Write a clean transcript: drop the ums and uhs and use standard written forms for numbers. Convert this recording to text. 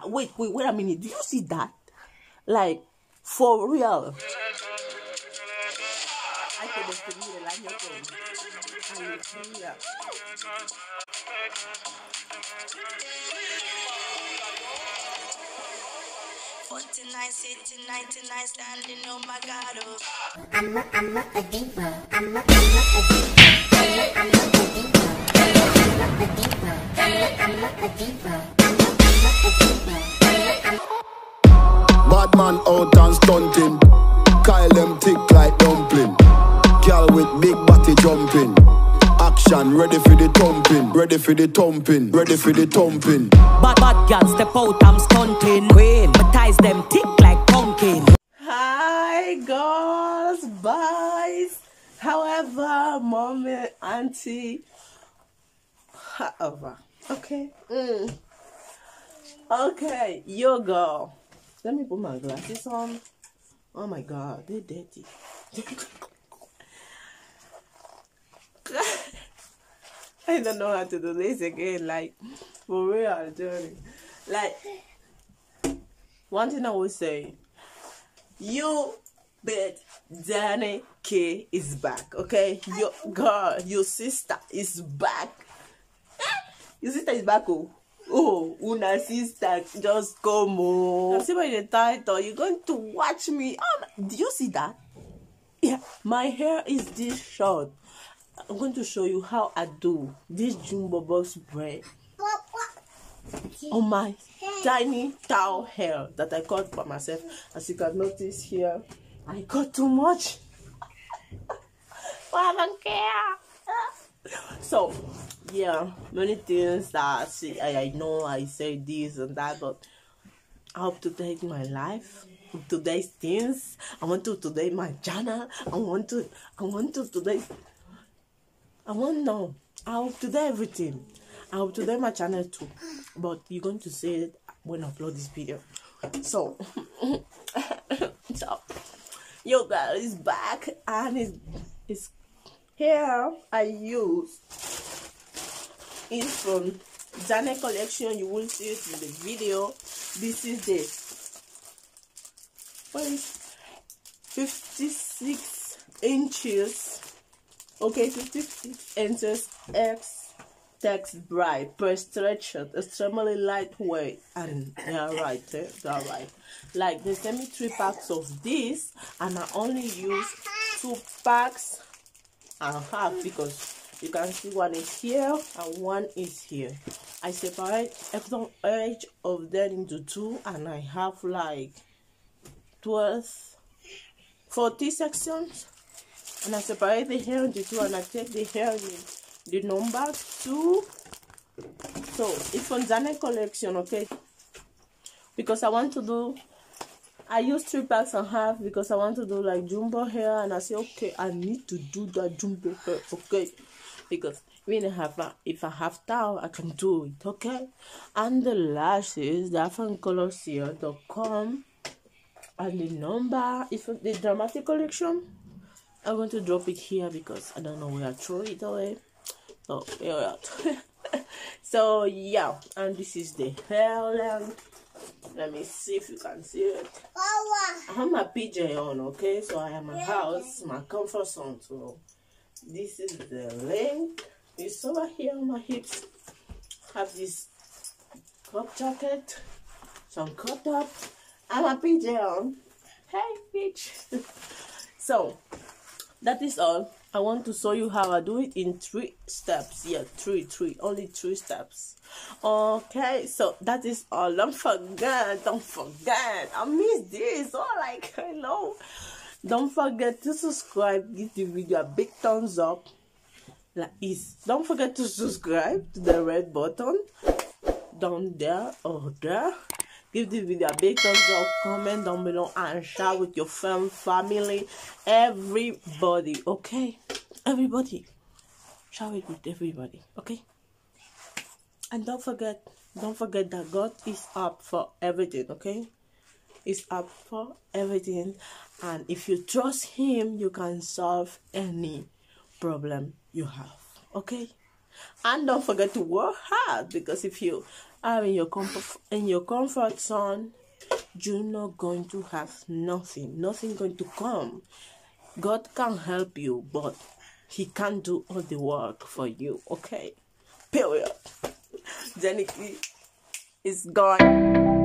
Wait a minute. Do you see that? Like, for real. Hay que despedir el año con alegría. 49 sitting, 99 standing, oh my God, oh. I'm a diva. I'm a diva. I'm a diva. I'm a diva. I'm a diva. Bad man out and stunting. Kyle them thick like dumpling. Girl with big body jumping. Action, ready for the thumping. Ready for the thumping. Ready for the thumping. Bad girl step out, I'm stunting. Queen, my ties them thick like pumpkin. Hi girls, boys, however, mommy, auntie, however, okay, okay, yo girl, let me put my glasses on. Oh my god, they're dirty. I don't know how to do this again, like, for real, Johnny. Like, one thing I would say, you bet Danny K is back, okay? Your girl, your sister is back. Your sister is back, oh, una sister, just come on. See by the title, you're going to watch me. Do you see that? Yeah, my hair is this short. I'm going to show you how I do this jumbo box braid on my tiny towel hair that I cut for myself. As you can notice here, I cut too much. I don't care. So yeah, many things that I know I say this and that, but I hope to take my life. Today's things. I want to today my channel. I want to today. I hope today everything. I hope today my channel too. But you're going to see it when I upload this video. So, your girl is back and his hair I use is from Divanyhair collection. You will see it in the video. This is the 56 inches. Okay, 56 inches X text braid per stretch, extremely lightweight, and they're right. Like they sent me 3 packs of this, and I only use 2 packs and a half because you can see one is here and one is here. I separate each of them into 2, and I have like 40 sections. And I separate the hair into 2, and I take the hair in the number 2. So it's from Divanyhair collection, okay? Because I use 3 packs and a half because I want to do like jumbo hair, and I say okay, I need to do that jumbo hair, okay? Because even if I have towel, I can do it, okay? And the lashes, the afrocolorseer.com, and the number is from the dramatic collection. I'm going to drop it here because I don't know where I throw it away. So here we are. So yeah, and this is the hair length. Let me see if you can see it. I have my PJ on, okay? So I have my house, my comfort zone. So this is the length. It's over here on my hips. Have this crop jacket, some cut up, and my PJ on. Hey, bitch. So that is all. I want to show you how I do it in 3 steps. Yeah, only 3 steps. Okay, so that is all. Don't forget. I miss this. Oh, like, hello. Don't forget to subscribe. Give the video a big thumbs up. Like this. Don't forget to subscribe to the red button down there or there. Give the video a big thumbs up, comment down below, and share with your friend, family, everybody, okay? Everybody. Share it with everybody, okay? And don't forget that God is up for everything, okay? He's up for everything. And if you trust Him, you can solve any problem you have, okay? And don't forget to work hard, because if you are in your comfort zone, you're not going to have nothing going to come. God can help you, but he can't do all the work for you, okay? Period. Jenny is gone.